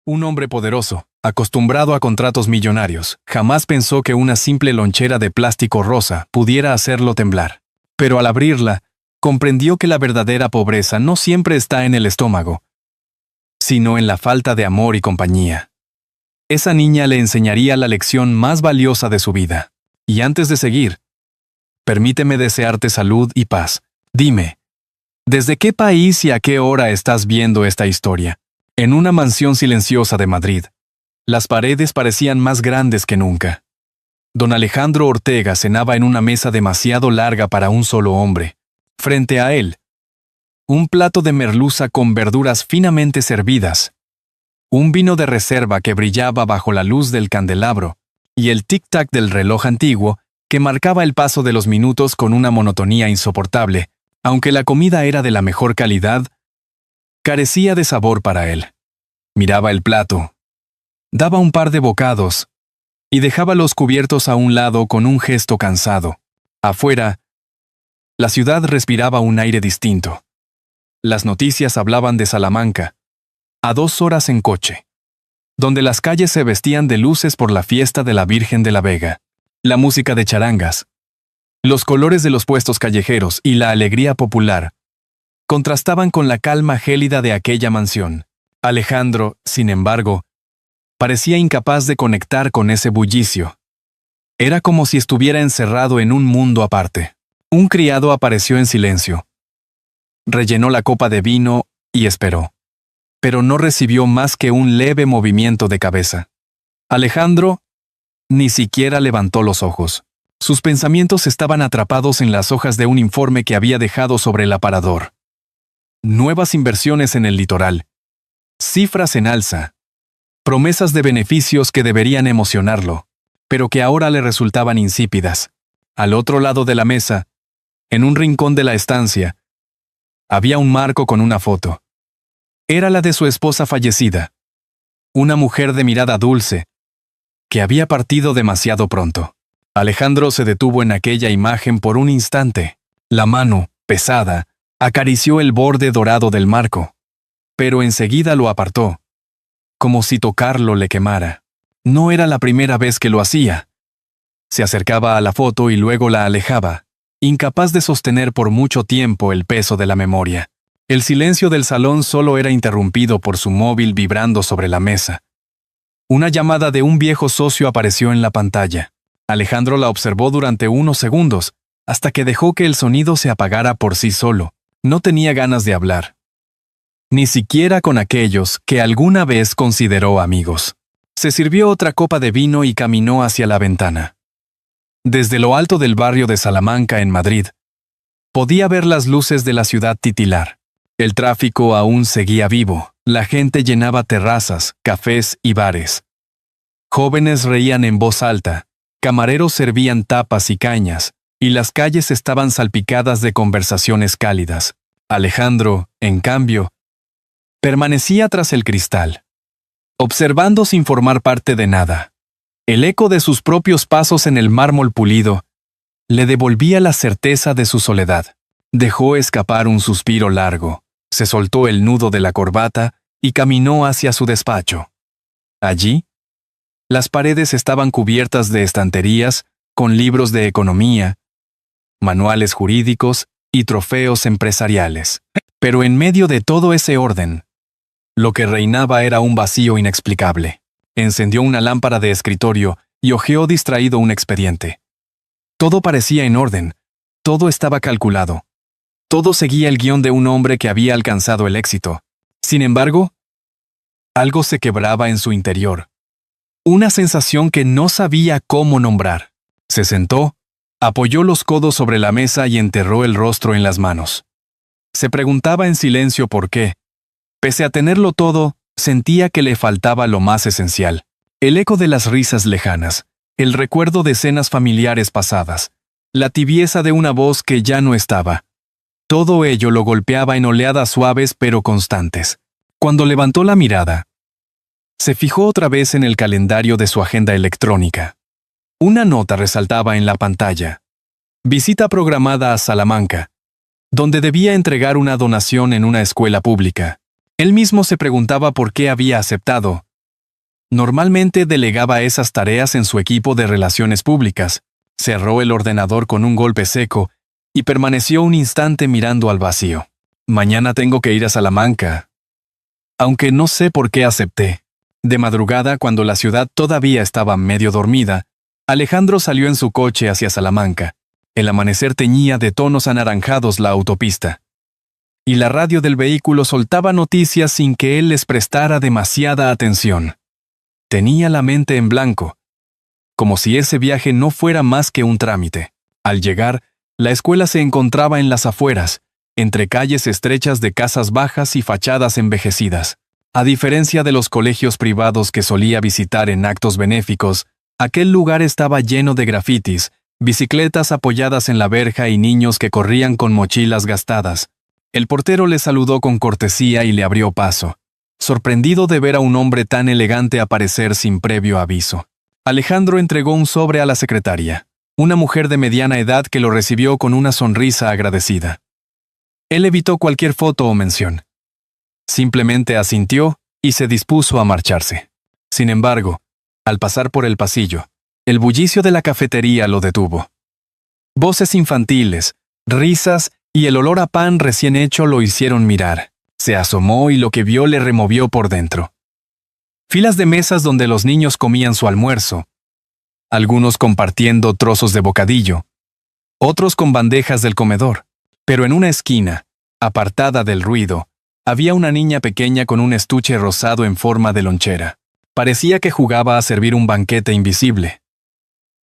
Un hombre poderoso, acostumbrado a contratos millonarios, jamás pensó que una simple lonchera de plástico rosa pudiera hacerlo temblar. Pero al abrirla, comprendió que la verdadera pobreza no siempre está en el estómago, sino en la falta de amor y compañía. Esa niña le enseñaría la lección más valiosa de su vida. Y antes de seguir, permíteme desearte salud y paz. Dime, ¿desde qué país y a qué hora estás viendo esta historia? En una mansión silenciosa de Madrid, las paredes parecían más grandes que nunca. Don Alejandro Ortega cenaba en una mesa demasiado larga para un solo hombre. Frente a él, un plato de merluza con verduras finamente servidas, un vino de reserva que brillaba bajo la luz del candelabro, y el tic-tac del reloj antiguo que marcaba el paso de los minutos con una monotonía insoportable. Aunque la comida era de la mejor calidad, carecía de sabor para él. Miraba el plato, daba un par de bocados y dejaba los cubiertos a un lado con un gesto cansado. Afuera, la ciudad respiraba un aire distinto. Las noticias hablaban de Salamanca, a 2 horas en coche, donde las calles se vestían de luces por la fiesta de la Virgen de la Vega, la música de charangas, los colores de los puestos callejeros y la alegría popular contrastaban con la calma gélida de aquella mansión. Alejandro, sin embargo, parecía incapaz de conectar con ese bullicio. Era como si estuviera encerrado en un mundo aparte. Un criado apareció en silencio. Rellenó la copa de vino y esperó. Pero no recibió más que un leve movimiento de cabeza. Alejandro ni siquiera levantó los ojos. Sus pensamientos estaban atrapados en las hojas de un informe que había dejado sobre el aparador. Nuevas inversiones en el litoral. Cifras en alza. Promesas de beneficios que deberían emocionarlo, pero que ahora le resultaban insípidas. Al otro lado de la mesa, en un rincón de la estancia, había un marco con una foto. Era la de su esposa fallecida. Una mujer de mirada dulce, que había partido demasiado pronto. Alejandro se detuvo en aquella imagen por un instante. La mano, pesada, acarició el borde dorado del marco, pero enseguida lo apartó, como si tocarlo le quemara. No era la primera vez que lo hacía. Se acercaba a la foto y luego la alejaba, incapaz de sostener por mucho tiempo el peso de la memoria. El silencio del salón solo era interrumpido por su móvil vibrando sobre la mesa. Una llamada de un viejo socio apareció en la pantalla. Alejandro la observó durante unos segundos, hasta que dejó que el sonido se apagara por sí solo. No tenía ganas de hablar. Ni siquiera con aquellos que alguna vez consideró amigos. Se sirvió otra copa de vino y caminó hacia la ventana. Desde lo alto del barrio de Salamanca, en Madrid, podía ver las luces de la ciudad titilar. El tráfico aún seguía vivo. La gente llenaba terrazas, cafés y bares. Jóvenes reían en voz alta, camareros servían tapas y cañas, y las calles estaban salpicadas de conversaciones cálidas. Alejandro, en cambio, permanecía tras el cristal, observando sin formar parte de nada. El eco de sus propios pasos en el mármol pulido le devolvía la certeza de su soledad. Dejó escapar un suspiro largo, se soltó el nudo de la corbata y caminó hacia su despacho. Allí, las paredes estaban cubiertas de estanterías con libros de economía, manuales jurídicos y trofeos empresariales. Pero en medio de todo ese orden, lo que reinaba era un vacío inexplicable. Encendió una lámpara de escritorio y hojeó distraído un expediente. Todo parecía en orden, todo estaba calculado. Todo seguía el guión de un hombre que había alcanzado el éxito. Sin embargo, algo se quebraba en su interior. Una sensación que no sabía cómo nombrar. Se sentó, apoyó los codos sobre la mesa y enterró el rostro en las manos. Se preguntaba en silencio por qué. Pese a tenerlo todo, sentía que le faltaba lo más esencial. El eco de las risas lejanas, el recuerdo de cenas familiares pasadas, la tibieza de una voz que ya no estaba. Todo ello lo golpeaba en oleadas suaves pero constantes. Cuando levantó la mirada, se fijó otra vez en el calendario de su agenda electrónica. Una nota resaltaba en la pantalla. Visita programada a Salamanca, donde debía entregar una donación en una escuela pública. Él mismo se preguntaba por qué había aceptado, Normalmente delegaba esas tareas en su equipo de relaciones públicas. Cerró el ordenador con un golpe seco y permaneció un instante mirando al vacío. Mañana tengo que ir a Salamanca. Aunque no sé por qué acepté. De madrugada, cuando la ciudad todavía estaba medio dormida, Alejandro salió en su coche hacia Salamanca. El amanecer teñía de tonos anaranjados la autopista. Y la radio del vehículo soltaba noticias sin que él les prestara demasiada atención. Tenía la mente en blanco, como si ese viaje no fuera más que un trámite. Al llegar, la escuela se encontraba en las afueras, entre calles estrechas de casas bajas y fachadas envejecidas. A diferencia de los colegios privados que solía visitar en actos benéficos, aquel lugar estaba lleno de grafitis, bicicletas apoyadas en la verja y niños que corrían con mochilas gastadas. El portero le saludó con cortesía y le abrió paso, sorprendido de ver a un hombre tan elegante aparecer sin previo aviso. Alejandro entregó un sobre a la secretaria, una mujer de mediana edad que lo recibió con una sonrisa agradecida. Él evitó cualquier foto o mención. Simplemente asintió y se dispuso a marcharse. Sin embargo, al pasar por el pasillo, el bullicio de la cafetería lo detuvo. Voces infantiles, risas y el olor a pan recién hecho lo hicieron mirar. Se asomó y lo que vio le removió por dentro. Filas de mesas donde los niños comían su almuerzo, algunos compartiendo trozos de bocadillo, otros con bandejas del comedor. Pero en una esquina, apartada del ruido, había una niña pequeña con un estuche rosado en forma de lonchera. Parecía que jugaba a servir un banquete invisible.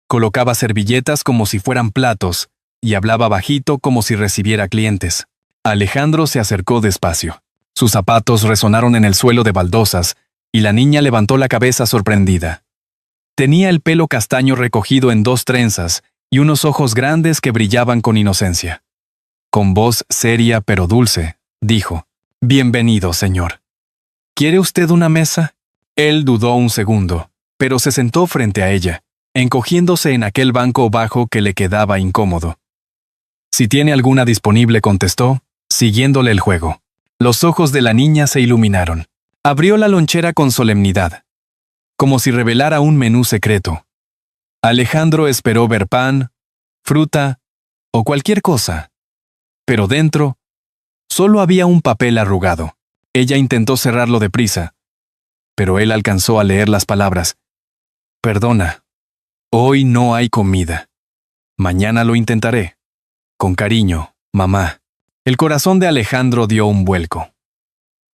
Colocaba servilletas como si fueran platos y hablaba bajito como si recibiera clientes. Alejandro se acercó despacio. Sus zapatos resonaron en el suelo de baldosas y la niña levantó la cabeza sorprendida. Tenía el pelo castaño recogido en 2 trenzas y unos ojos grandes que brillaban con inocencia. Con voz seria pero dulce, dijo: «Bienvenido, señor. ¿Quiere usted una mesa?» Él dudó un segundo, pero se sentó frente a ella, encogiéndose en aquel banco bajo que le quedaba incómodo. «Si tiene alguna disponible», contestó, siguiéndole el juego. Los ojos de la niña se iluminaron. Abrió la lonchera con solemnidad, como si revelara un menú secreto. Alejandro esperó ver pan, fruta o cualquier cosa. Pero dentro, solo había un papel arrugado. Ella intentó cerrarlo deprisa, pero él alcanzó a leer las palabras: «Perdona, hoy no hay comida. Mañana lo intentaré. Con cariño, mamá». El corazón de Alejandro dio un vuelco.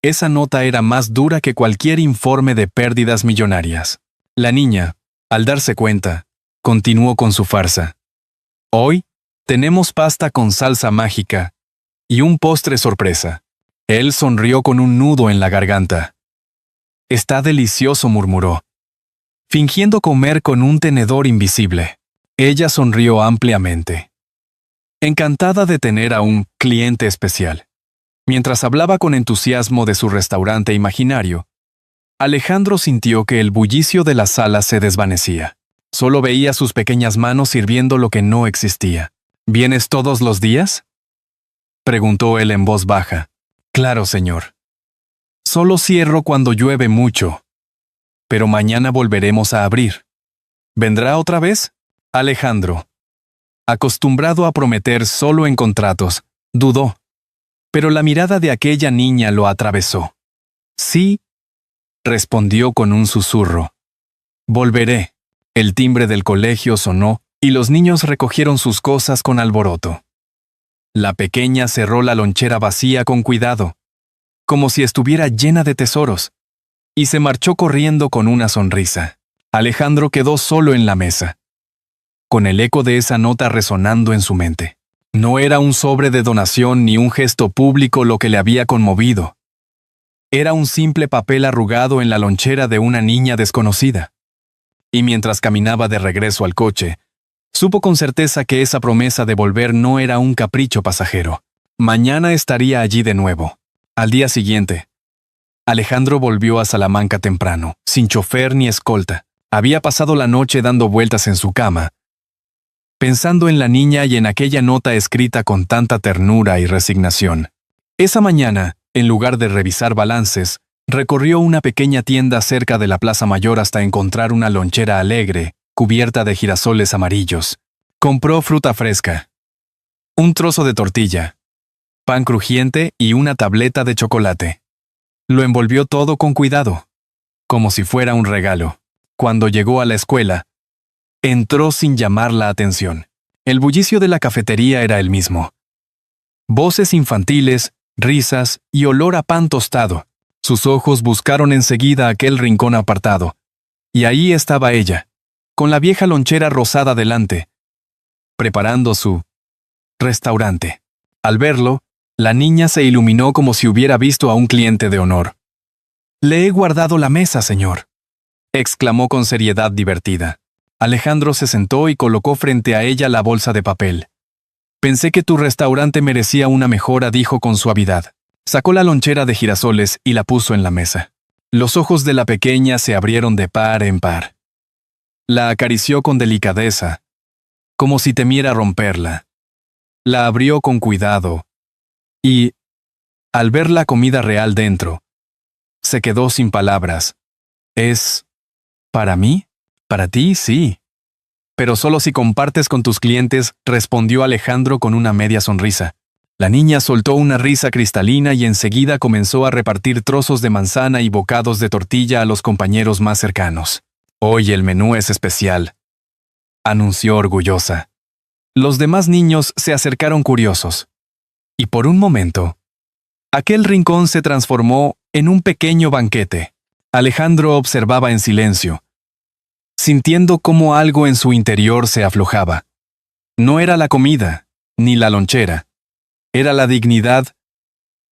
Esa nota era más dura que cualquier informe de pérdidas millonarias. La niña, al darse cuenta, continuó con su farsa. «Hoy tenemos pasta con salsa mágica y un postre sorpresa». Él sonrió con un nudo en la garganta. «Está delicioso», murmuró, fingiendo comer con un tenedor invisible. Ella sonrió ampliamente, encantada de tener a un cliente especial. Mientras hablaba con entusiasmo de su restaurante imaginario, Alejandro sintió que el bullicio de la sala se desvanecía. Solo veía sus pequeñas manos sirviendo lo que no existía. «¿Vienes todos los días?», preguntó él en voz baja. «Claro, señor. Solo cierro cuando llueve mucho. Pero mañana volveremos a abrir». «¿Vendrá otra vez?». Alejandro, acostumbrado a prometer solo en contratos, dudó. Pero la mirada de aquella niña lo atravesó. «Sí», respondió con un susurro. «Volveré». El timbre del colegio sonó y los niños recogieron sus cosas con alboroto. La pequeña cerró la lonchera vacía con cuidado, como si estuviera llena de tesoros, y se marchó corriendo con una sonrisa. Alejandro quedó solo en la mesa, con el eco de esa nota resonando en su mente. No era un sobre de donación ni un gesto público lo que le había conmovido. Era un simple papel arrugado en la lonchera de una niña desconocida. Y mientras caminaba de regreso al coche, supo con certeza que esa promesa de volver no era un capricho pasajero. Mañana estaría allí de nuevo. Al día siguiente, Alejandro volvió a Salamanca temprano, sin chofer ni escolta. Había pasado la noche dando vueltas en su cama, pensando en la niña y en aquella nota escrita con tanta ternura y resignación. Esa mañana, en lugar de revisar balances, Recorrió una pequeña tienda cerca de la Plaza Mayor hasta encontrar una lonchera alegre, cubierta de girasoles amarillos. Compró fruta fresca, un trozo de tortilla, pan crujiente y una tableta de chocolate. Lo envolvió todo con cuidado, como si fuera un regalo. Cuando llegó a la escuela, entró sin llamar la atención. El bullicio de la cafetería era el mismo. Voces infantiles, risas y olor a pan tostado. Sus ojos buscaron enseguida aquel rincón apartado. Y ahí estaba ella, con la vieja lonchera rosada delante, preparando su restaurante. Al verlo, la niña se iluminó como si hubiera visto a un cliente de honor. «Le he guardado la mesa, señor», exclamó con seriedad divertida. Alejandro se sentó y colocó frente a ella la bolsa de papel. «Pensé que tu restaurante merecía una mejora», dijo con suavidad. Sacó la lonchera de girasoles y la puso en la mesa. Los ojos de la pequeña se abrieron de par en par. La acarició con delicadeza, como si temiera romperla. La abrió con cuidado y, al ver la comida real dentro, se quedó sin palabras. «¿Es para mí? Para ti, sí. Pero solo si compartes con tus clientes», respondió Alejandro con una media sonrisa. La niña soltó una risa cristalina y enseguida comenzó a repartir trozos de manzana y bocados de tortilla a los compañeros más cercanos. «Hoy el menú es especial», anunció orgullosa. Los demás niños se acercaron curiosos. Y por un momento, aquel rincón se transformó en un pequeño banquete. Alejandro observaba en silencio, sintiendo cómo algo en su interior se aflojaba. No era la comida, ni la lonchera. Era la dignidad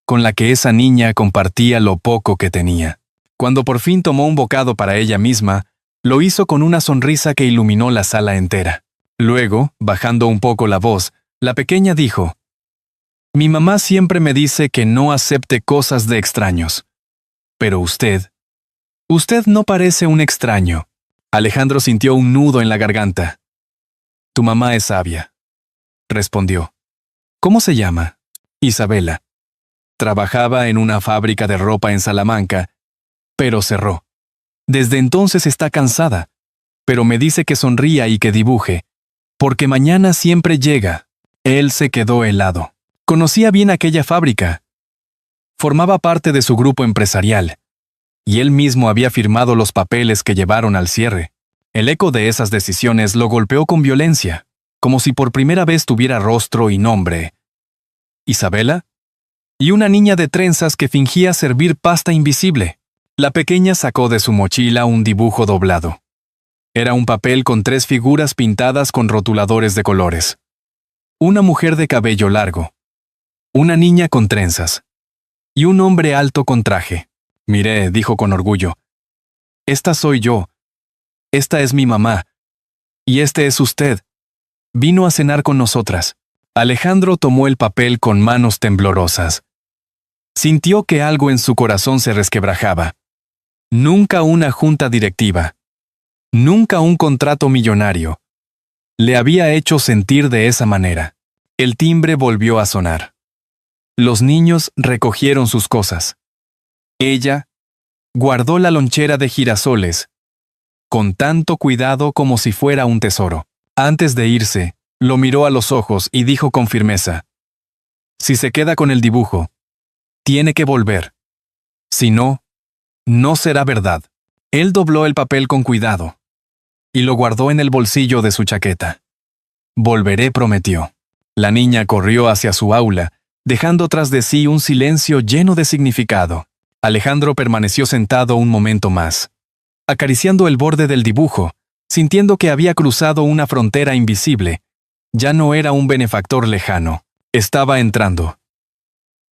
con la que esa niña compartía lo poco que tenía. Cuando por fin tomó un bocado para ella misma, lo hizo con una sonrisa que iluminó la sala entera. Luego, bajando un poco la voz, la pequeña dijo: «Mi mamá siempre me dice que no acepte cosas de extraños. Pero usted no parece un extraño». Alejandro sintió un nudo en la garganta. «Tu mamá es sabia», respondió. «¿Cómo se llama?» «Isabela. Trabajaba en una fábrica de ropa en Salamanca, pero cerró. Desde entonces está cansada, pero me dice que sonría y que dibuje, porque mañana siempre llega». Él se quedó helado. Conocía bien aquella fábrica. Formaba parte de su grupo empresarial, y él mismo había firmado los papeles que llevaron al cierre. El eco de esas decisiones lo golpeó con violencia, como si por primera vez tuviera rostro y nombre. ¿Isabela? Y una niña de trenzas que fingía servir pasta invisible. La pequeña sacó de su mochila un dibujo doblado. Era un papel con 3 figuras pintadas con rotuladores de colores. Una mujer de cabello largo, una niña con trenzas, y un hombre alto con traje. «Miré», dijo con orgullo. «Esta soy yo. Esta es mi mamá. Y este es usted. Vino a cenar con nosotras». Alejandro tomó el papel con manos temblorosas. Sintió que algo en su corazón se resquebrajaba. Nunca una junta directiva, nunca un contrato millonario le había hecho sentir de esa manera. El timbre volvió a sonar. Los niños recogieron sus cosas. Ella guardó la lonchera de girasoles, con tanto cuidado como si fuera un tesoro. Antes de irse, lo miró a los ojos y dijo con firmeza: «Si se queda con el dibujo, tiene que volver. Si no, no será verdad». Él dobló el papel con cuidado y lo guardó en el bolsillo de su chaqueta. «Volveré», prometió. La niña corrió hacia su aula, dejando tras de sí un silencio lleno de significado. Alejandro permaneció sentado un momento más, acariciando el borde del dibujo, sintiendo que había cruzado una frontera invisible. Ya no era un benefactor lejano. Estaba entrando,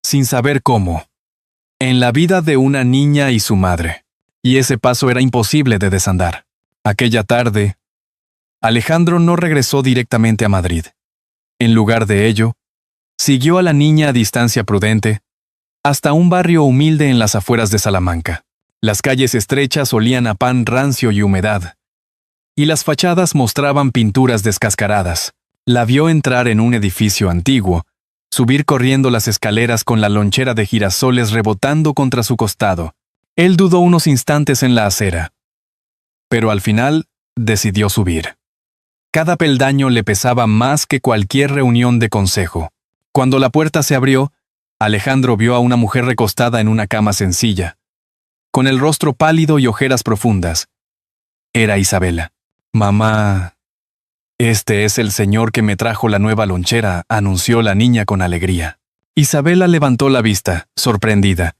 sin saber cómo, en la vida de una niña y su madre. Y ese paso era imposible de desandar. Aquella tarde, Alejandro no regresó directamente a Madrid. En lugar de ello, siguió a la niña a distancia prudente, hasta un barrio humilde en las afueras de Salamanca. Las calles estrechas olían a pan rancio y humedad, y las fachadas mostraban pinturas descascaradas. La vio entrar en un edificio antiguo, subir corriendo las escaleras con la lonchera de girasoles rebotando contra su costado, Él dudó unos instantes en la acera, pero al final decidió subir. Cada peldaño le pesaba más que cualquier reunión de consejo. Cuando la puerta se abrió, Alejandro vio a una mujer recostada en una cama sencilla, con el rostro pálido y ojeras profundas. Era Isabela. «Mamá, este es el señor que me trajo la nueva lonchera», anunció la niña con alegría. Isabela levantó la vista, sorprendida.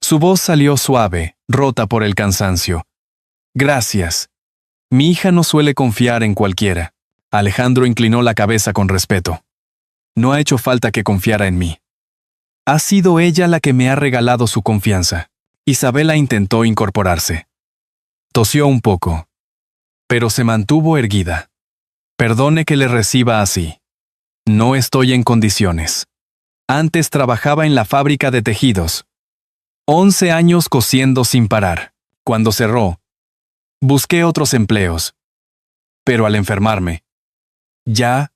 Su voz salió suave, rota por el cansancio. «Gracias. Mi hija no suele confiar en cualquiera». Alejandro inclinó la cabeza con respeto. «No ha hecho falta que confiara en mí. Ha sido ella la que me ha regalado su confianza». Isabela intentó incorporarse. Tosió un poco, pero se mantuvo erguida. «Perdone que le reciba así. No estoy en condiciones. Antes trabajaba en la fábrica de tejidos. 11 años cosiendo sin parar. Cuando cerró, busqué otros empleos. Pero al enfermarme, ya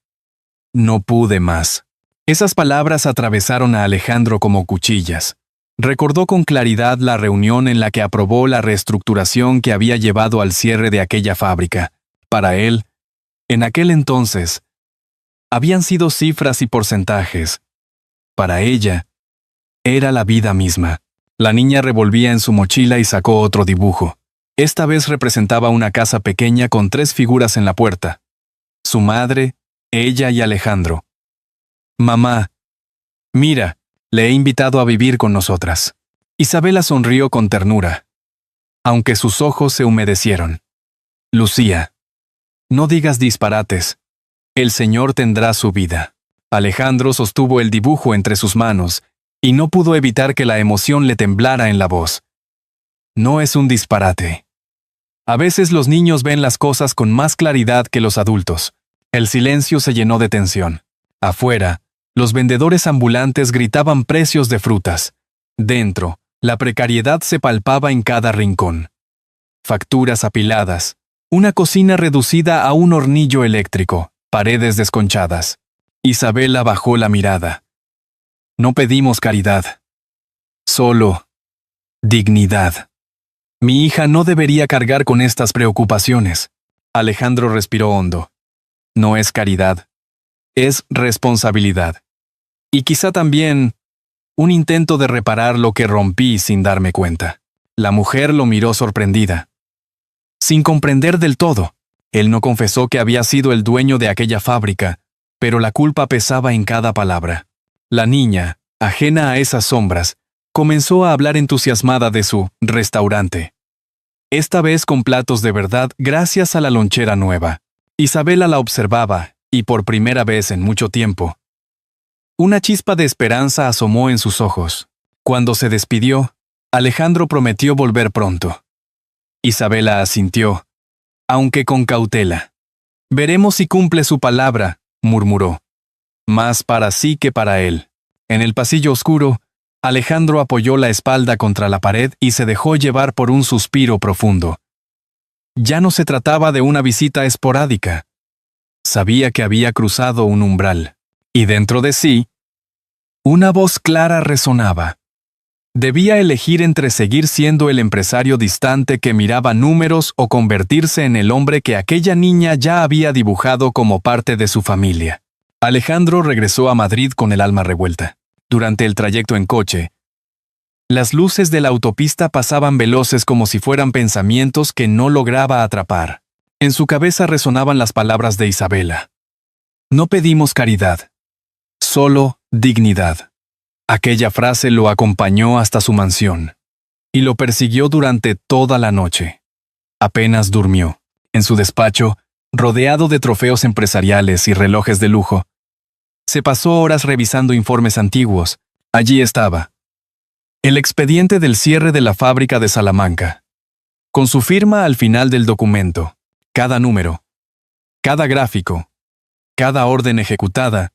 no pude más». Esas palabras atravesaron a Alejandro como cuchillas. Recordó con claridad la reunión en la que aprobó la reestructuración que había llevado al cierre de aquella fábrica. Para él, en aquel entonces, habían sido cifras y porcentajes. Para ella, era la vida misma. La niña revolvía en su mochila y sacó otro dibujo. Esta vez representaba una casa pequeña con 3 figuras en la puerta: su madre, ella y Alejandro. «Mamá, mira, le he invitado a vivir con nosotras». Isabela sonrió con ternura, aunque sus ojos se humedecieron. «Lucía, no digas disparates. El Señor tendrá su vida». Alejandro sostuvo el dibujo entre sus manos y no pudo evitar que la emoción le temblara en la voz. «No es un disparate. A veces los niños ven las cosas con más claridad que los adultos». El silencio se llenó de tensión. Afuera, los vendedores ambulantes gritaban precios de frutas. Dentro, la precariedad se palpaba en cada rincón. Facturas apiladas, una cocina reducida a un hornillo eléctrico, paredes desconchadas. Isabela bajó la mirada. «No pedimos caridad, solo dignidad. Mi hija no debería cargar con estas preocupaciones». Alejandro respiró hondo. «No es caridad, es responsabilidad. Y quizá también un intento de reparar lo que rompí sin darme cuenta». La mujer lo miró sorprendida, sin comprender del todo. Él no confesó que había sido el dueño de aquella fábrica, pero la culpa pesaba en cada palabra. La niña, ajena a esas sombras, comenzó a hablar entusiasmada de su restaurante. Esta vez con platos de verdad gracias a la lonchera nueva. Isabela la observaba, y por primera vez en mucho tiempo, una chispa de esperanza asomó en sus ojos. Cuando se despidió, Alejandro prometió volver pronto. Isabela asintió, aunque con cautela. «Veremos si cumple su palabra», murmuró. Más para sí que para él. En el pasillo oscuro, Alejandro apoyó la espalda contra la pared y se dejó llevar por un suspiro profundo. Ya no se trataba de una visita esporádica. Sabía que había cruzado un umbral. Y dentro de sí, una voz clara resonaba. Debía elegir entre seguir siendo el empresario distante que miraba números o convertirse en el hombre que aquella niña ya había dibujado como parte de su familia. Alejandro regresó a Madrid con el alma revuelta. Durante el trayecto en coche, las luces de la autopista pasaban veloces como si fueran pensamientos que no lograba atrapar. En su cabeza resonaban las palabras de Isabela. «No pedimos caridad, solo dignidad». Aquella frase lo acompañó hasta su mansión y lo persiguió durante toda la noche. Apenas durmió. En su despacho, rodeado de trofeos empresariales y relojes de lujo, se pasó horas revisando informes antiguos. Allí estaba el expediente del cierre de la fábrica de Salamanca, con su firma al final del documento. Cada número, cada gráfico, cada orden ejecutada,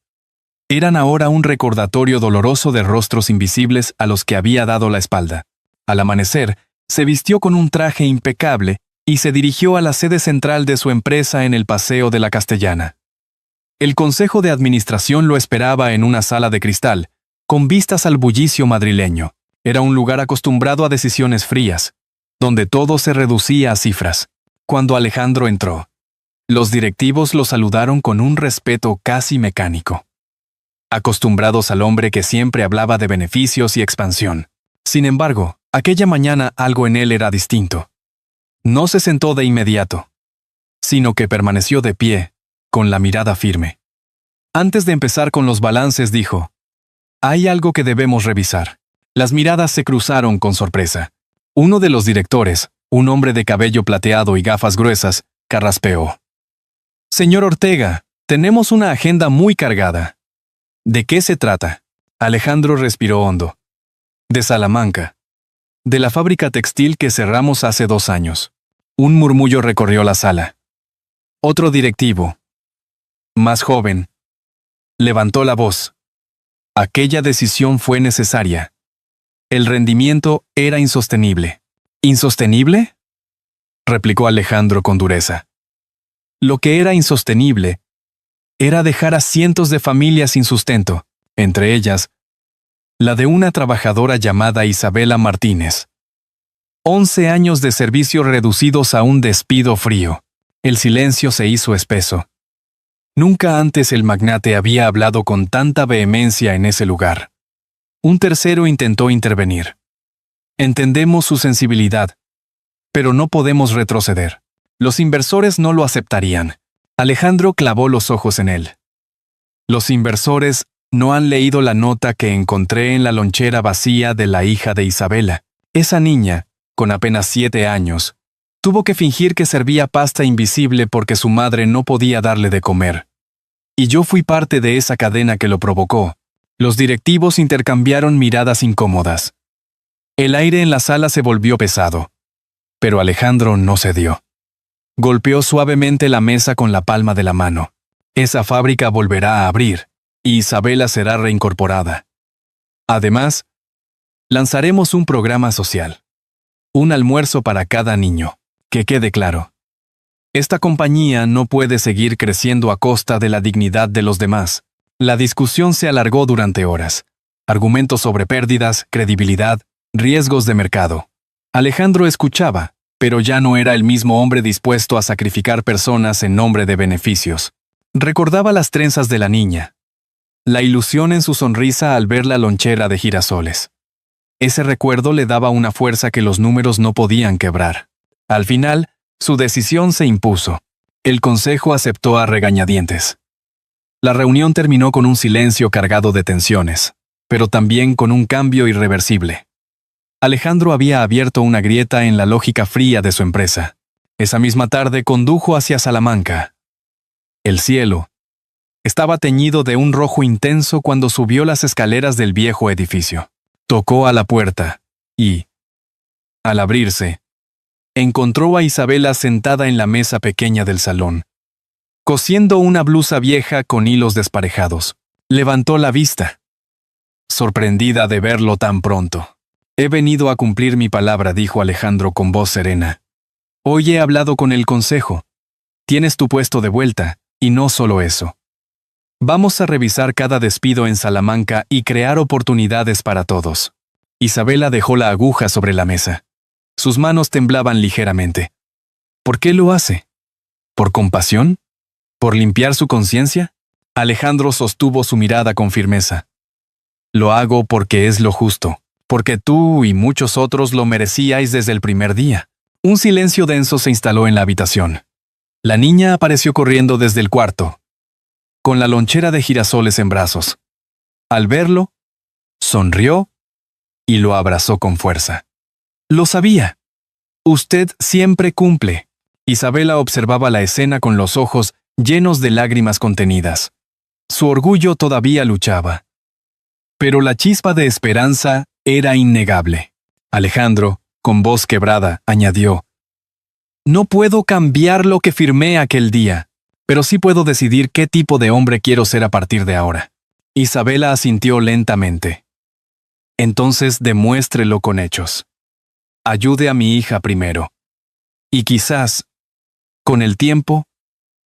eran ahora un recordatorio doloroso de rostros invisibles a los que había dado la espalda. Al amanecer, se vistió con un traje impecable y se dirigió a la sede central de su empresa en el Paseo de la Castellana. El Consejo de Administración lo esperaba en una sala de cristal, con vistas al bullicio madrileño. Era un lugar acostumbrado a decisiones frías, donde todo se reducía a cifras. Cuando Alejandro entró, los directivos lo saludaron con un respeto casi mecánico, acostumbrados al hombre que siempre hablaba de beneficios y expansión. Sin embargo, aquella mañana algo en él era distinto. No se sentó de inmediato, sino que permaneció de pie, con la mirada firme. Antes de empezar con los balances dijo: «Hay algo que debemos revisar». Las miradas se cruzaron con sorpresa. Uno de los directores, un hombre de cabello plateado y gafas gruesas, carraspeó: «Señor Ortega, tenemos una agenda muy cargada». «¿De qué se trata?». Alejandro respiró hondo. «De Salamanca. De la fábrica textil que cerramos hace 2 años». Un murmullo recorrió la sala. Otro directivo, más joven, levantó la voz. Aquella decisión fue necesaria. El rendimiento era insostenible. ¿Insostenible?, replicó Alejandro con dureza. Lo que era insostenible era dejar a cientos de familias sin sustento, entre ellas la de una trabajadora llamada Isabela Martínez. 11 años de servicio reducidos a un despido frío. El silencio se hizo espeso. Nunca antes el magnate había hablado con tanta vehemencia en ese lugar. Un tercero intentó intervenir. «Entendemos su sensibilidad, pero no podemos retroceder. Los inversores no lo aceptarían». Alejandro clavó los ojos en él. «Los inversores no han leído la nota que encontré en la lonchera vacía de la hija de Isabela. Esa niña, con apenas 7 años, tuvo que fingir que servía pasta invisible porque su madre no podía darle de comer. Y yo fui parte de esa cadena que lo provocó». Los directivos intercambiaron miradas incómodas. El aire en la sala se volvió pesado. Pero Alejandro no cedió. Golpeó suavemente la mesa con la palma de la mano. «Esa fábrica volverá a abrir, y Isabela será reincorporada. Además, lanzaremos un programa social. Un almuerzo para cada niño. Que quede claro. Esta compañía no puede seguir creciendo a costa de la dignidad de los demás». La discusión se alargó durante horas. Argumentos sobre pérdidas, credibilidad, riesgos de mercado. Alejandro escuchaba, pero ya no era el mismo hombre dispuesto a sacrificar personas en nombre de beneficios. Recordaba las trenzas de la niña, la ilusión en su sonrisa al ver la lonchera de girasoles. Ese recuerdo le daba una fuerza que los números no podían quebrar. Al final, su decisión se impuso. El consejo aceptó a regañadientes. La reunión terminó con un silencio cargado de tensiones, pero también con un cambio irreversible. Alejandro había abierto una grieta en la lógica fría de su empresa. Esa misma tarde condujo hacia Salamanca. El cielo estaba teñido de un rojo intenso cuando subió las escaleras del viejo edificio. Tocó a la puerta y, al abrirse, encontró a Isabela sentada en la mesa pequeña del salón, cosiendo una blusa vieja con hilos desparejados. Levantó la vista, sorprendida de verlo tan pronto. «He venido a cumplir mi palabra», dijo Alejandro con voz serena. «Hoy he hablado con el consejo. Tienes tu puesto de vuelta, y no solo eso. Vamos a revisar cada despido en Salamanca y crear oportunidades para todos». Isabela dejó la aguja sobre la mesa. Sus manos temblaban ligeramente. ¿Por qué lo hace? ¿Por compasión? ¿Por limpiar su conciencia? Alejandro sostuvo su mirada con firmeza. «Lo hago porque es lo justo, porque tú y muchos otros lo merecíais desde el primer día». Un silencio denso se instaló en la habitación. La niña apareció corriendo desde el cuarto, con la lonchera de girasoles en brazos. Al verlo, sonrió y lo abrazó con fuerza. «Lo sabía. Usted siempre cumple». Isabela observaba la escena con los ojos llenos de lágrimas contenidas. Su orgullo todavía luchaba. Pero la chispa de esperanza era innegable. Alejandro, con voz quebrada, añadió: «No puedo cambiar lo que firmé aquel día, pero sí puedo decidir qué tipo de hombre quiero ser a partir de ahora». Isabela asintió lentamente. «Entonces demuéstrelo con hechos. Ayude a mi hija primero. Y quizás, con el tiempo,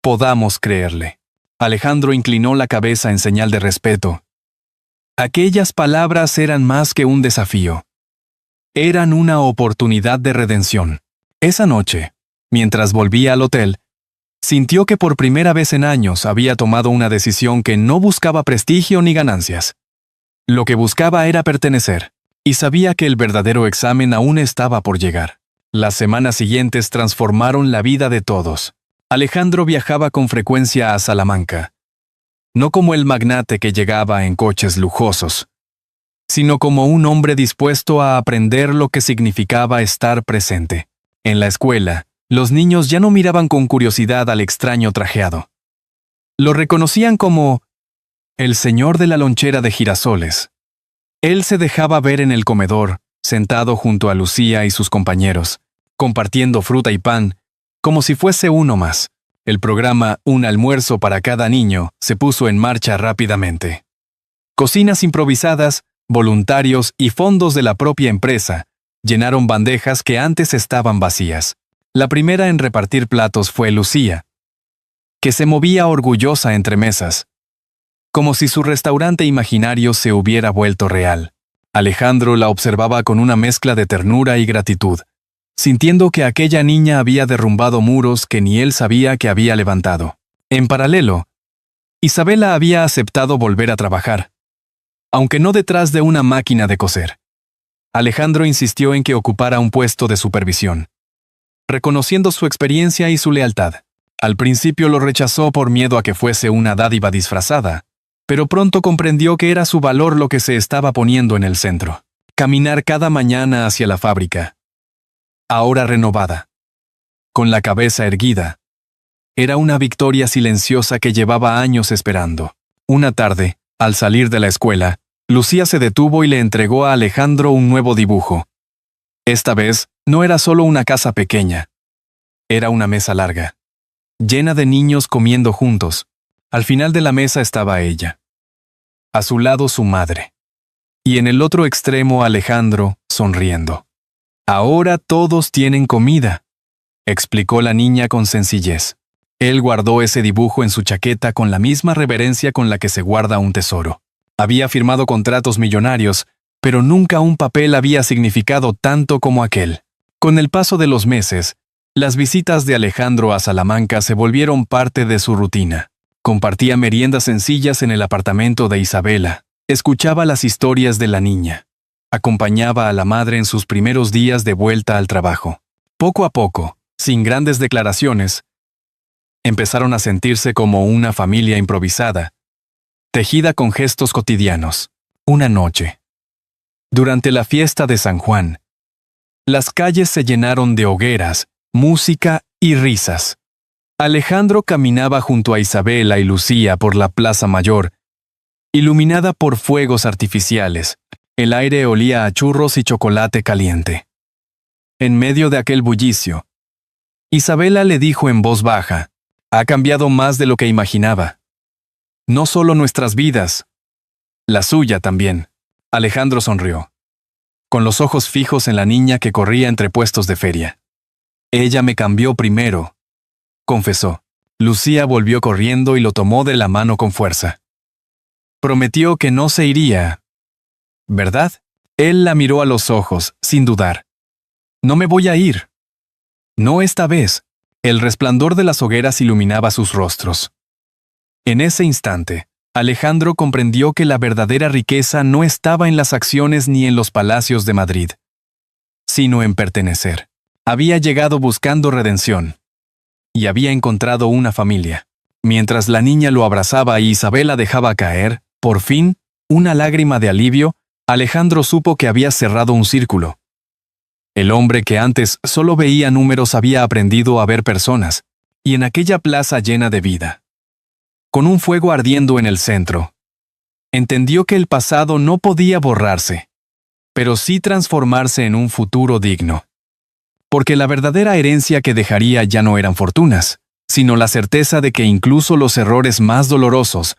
podamos creerle». Alejandro inclinó la cabeza en señal de respeto. Aquellas palabras eran más que un desafío. eran una oportunidad de redención. Esa noche, mientras volvía al hotel, sintió que por primera vez en años había tomado una decisión que no buscaba prestigio ni ganancias. Lo que buscaba era pertenecer, y sabía que el verdadero examen aún estaba por llegar. Las semanas siguientes transformaron la vida de todos. Alejandro viajaba con frecuencia a Salamanca, no como el magnate que llegaba en coches lujosos, sino como un hombre dispuesto a aprender lo que significaba estar presente. En la escuela, los niños ya no miraban con curiosidad al extraño trajeado. Lo reconocían como el señor de la lonchera de girasoles. Él se dejaba ver en el comedor, sentado junto a Lucía y sus compañeros, compartiendo fruta y pan, como si fuese uno más. El programa Un almuerzo para cada niño se puso en marcha rápidamente. Cocinas improvisadas, voluntarios y fondos de la propia empresa llenaron bandejas que antes estaban vacías. La primera en repartir platos fue Lucía, que se movía orgullosa entre mesas, como si su restaurante imaginario se hubiera vuelto real. Alejandro la observaba con una mezcla de ternura y gratitud, sintiendo que aquella niña había derrumbado muros que ni él sabía que había levantado. En paralelo, Isabela había aceptado volver a trabajar, aunque no detrás de una máquina de coser. Alejandro insistió en que ocupara un puesto de supervisión, reconociendo su experiencia y su lealtad. Al principio lo rechazó por miedo a que fuese una dádiva disfrazada, pero pronto comprendió que era su valor lo que se estaba poniendo en el centro. Caminar cada mañana hacia la fábrica, ahora renovada, con la cabeza erguida, era una victoria silenciosa que llevaba años esperando. Una tarde, al salir de la escuela, Lucía se detuvo y le entregó a Alejandro un nuevo dibujo. Esta vez, no era solo una casa pequeña. Era una mesa larga, llena de niños comiendo juntos. Al final de la mesa estaba ella. A su lado su madre. Y en el otro extremo Alejandro, sonriendo. «Ahora todos tienen comida», explicó la niña con sencillez. Él guardó ese dibujo en su chaqueta con la misma reverencia con la que se guarda un tesoro. Había firmado contratos millonarios, pero nunca un papel había significado tanto como aquel. Con el paso de los meses, las visitas de Alejandro a Salamanca se volvieron parte de su rutina. Compartía meriendas sencillas en el apartamento de Isabela, escuchaba las historias de la niña, acompañaba a la madre en sus primeros días de vuelta al trabajo. Poco a poco, sin grandes declaraciones, empezaron a sentirse como una familia improvisada, tejida con gestos cotidianos. Una noche, durante la fiesta de San Juan, las calles se llenaron de hogueras, música y risas. Alejandro caminaba junto a Isabela y Lucía por la Plaza Mayor, iluminada por fuegos artificiales. El aire olía a churros y chocolate caliente. En medio de aquel bullicio, Isabela le dijo en voz baja: «Ha cambiado más de lo que imaginaba. No solo nuestras vidas, la suya también». Alejandro sonrió, con los ojos fijos en la niña que corría entre puestos de feria. «Ella me cambió primero», confesó. Lucía volvió corriendo y lo tomó de la mano con fuerza. Prometió que no se iría, ¿verdad? Él la miró a los ojos, sin dudar. «No me voy a ir». No esta vez. El resplandor de las hogueras iluminaba sus rostros. En ese instante, Alejandro comprendió que la verdadera riqueza no estaba en las acciones ni en los palacios de Madrid, sino en pertenecer. Había llegado buscando redención, y había encontrado una familia. Mientras la niña lo abrazaba y Isabela dejaba caer, por fin, una lágrima de alivio, Alejandro supo que había cerrado un círculo. El hombre que antes solo veía números había aprendido a ver personas, y en aquella plaza llena de vida, con un fuego ardiendo en el centro, entendió que el pasado no podía borrarse, pero sí transformarse en un futuro digno. Porque la verdadera herencia que dejaría ya no eran fortunas, sino la certeza de que incluso los errores más dolorosos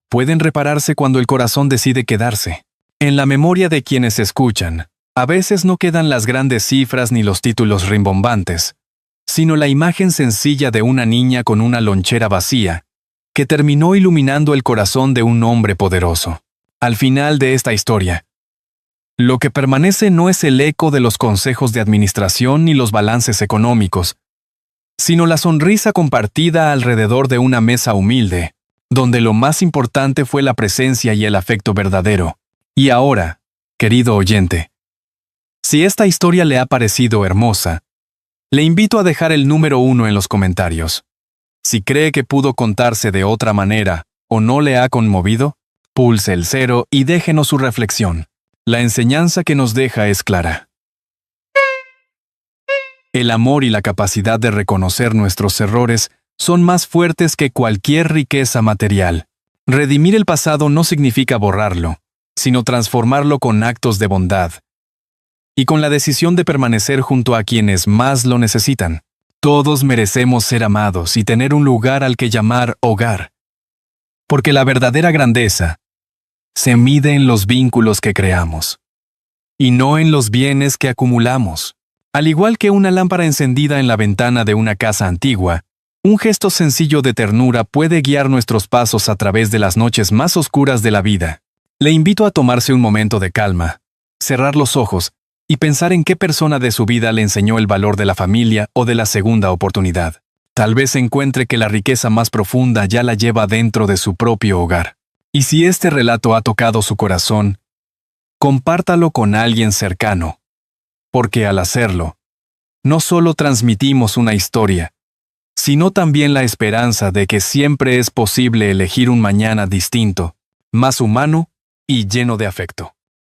pueden repararse cuando el corazón decide quedarse. En la memoria de quienes escuchan, a veces no quedan las grandes cifras ni los títulos rimbombantes, sino la imagen sencilla de una niña con una lonchera vacía, que terminó iluminando el corazón de un hombre poderoso. Al final de esta historia, Lo que permanece no es el eco de los consejos de administración ni los balances económicos, sino la sonrisa compartida alrededor de una mesa humilde, donde lo más importante fue la presencia y el afecto verdadero. Y ahora, querido oyente, si esta historia le ha parecido hermosa, le invito a dejar el número 1 en los comentarios. Si cree que pudo contarse de otra manera o no le ha conmovido, pulse el 0 y déjenos su reflexión. La enseñanza que nos deja es clara. El amor y la capacidad de reconocer nuestros errores son más fuertes que cualquier riqueza material. Redimir el pasado no significa borrarlo, sino transformarlo con actos de bondad y con la decisión de permanecer junto a quienes más lo necesitan. Todos merecemos ser amados y tener un lugar al que llamar hogar, porque la verdadera grandeza se mide en los vínculos que creamos, y no en los bienes que acumulamos. Al igual que una lámpara encendida en la ventana de una casa antigua, un gesto sencillo de ternura puede guiar nuestros pasos a través de las noches más oscuras de la vida. Le invito a tomarse un momento de calma, cerrar los ojos y pensar en qué persona de su vida le enseñó el valor de la familia o de la segunda oportunidad. Tal vez encuentre que la riqueza más profunda ya la lleva dentro de su propio hogar. Y si este relato ha tocado su corazón, compártalo con alguien cercano, porque al hacerlo, no solo transmitimos una historia, sino también la esperanza de que siempre es posible elegir un mañana distinto, más humano y lleno de afecto.